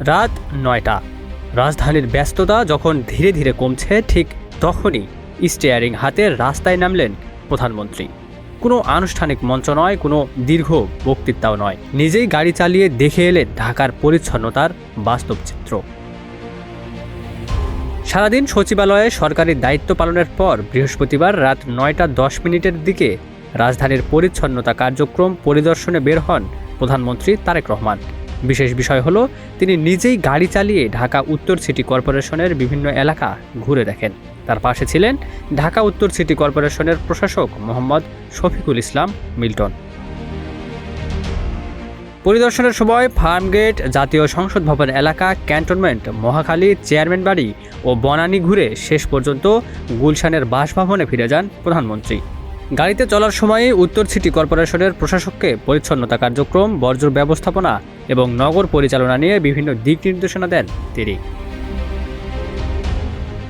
রাত ৯টা। রাজধানীর ব্যস্ততা যখন ধীরে ধীরে কমছে, ঠিক তখনই স্টিয়ারিং হাতে রাস্তায় নামলেন প্রধানমন্ত্রী। কোনো আনুষ্ঠানিক মঞ্চ নয়, কোনো দীর্ঘ বক্তৃতাও নয়, নিজেই গাড়ি চালিয়ে দেখে এলেন ঢাকার পরিচ্ছন্নতার বাস্তব চিত্র। সারাদিন সচিবালয়ে সরকারি দায়িত্ব পালনের পর বৃহস্পতিবার রাত ৯টা ১০ দিকে রাজধানীর পরিচ্ছন্নতা কার্যক্রম পরিদর্শনে বের হন প্রধানমন্ত্রী তারেক রহমান। বিশেষ বিষয় হলো, তিনি নিজেই গাড়ি চালিয়ে ঢাকা উত্তর সিটি কর্পোরেশনের বিভিন্ন এলাকা ঘুরে দেখেন। তার পাশে ছিলেন ঢাকা উত্তর সিটি কর্পোরেশনের প্রশাসক মোহাম্মদ শফিকুল ইসলাম মিল্টন। পরিদর্শনের সময় ফার্মগেট, জাতীয় সংসদ ভবন এলাকা, ক্যান্টনমেন্ট, মহাখালী, চেয়ারম্যান বাড়ি ও বনানী ঘুরে শেষ পর্যন্ত গুলশানের বাসভবনে ফিরে যান প্রধানমন্ত্রী। গাড়িতে চলার সময়ে উত্তর সিটি কর্পোরেশনের প্রশাসককে পরিচ্ছন্নতা কার্যক্রম, বর্জ্য ব্যবস্থাপনা এবং নগর পরিচালনা নিয়ে বিভিন্ন দিক নির্দেশনা দেন তিনি।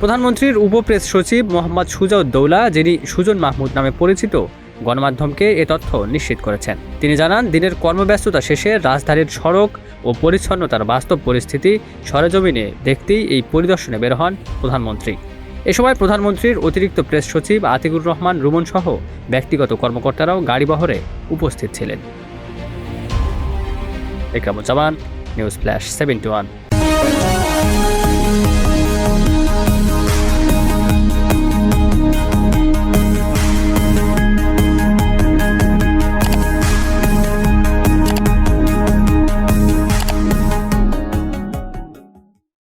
প্রধানমন্ত্রীর উপপ্রেস সচিব মোহাম্মদ সুজাউদ্দৌলা, যিনি সুজন মাহমুদ নামে পরিচিত, গণমাধ্যমকে এ তথ্য নিশ্চিত করেছেন। তিনি জানান, দিনের কর্মব্যস্ততা শেষে রাজধানীর সড়ক ও পরিচ্ছন্নতার বাস্তব পরিস্থিতি সরেজমিনে দেখতেই এই পরিদর্শনে বের হন প্রধানমন্ত্রী। এ সময় প্রধানমন্ত্রীর অতিরিক্ত প্রেস সচিব আতিকুর রহমান রুমন সহ ব্যক্তিগত কর্মকর্তারাও গাড়িবহরে উপস্থিত ছিলেন। Ikramuzzaman, news flash 71।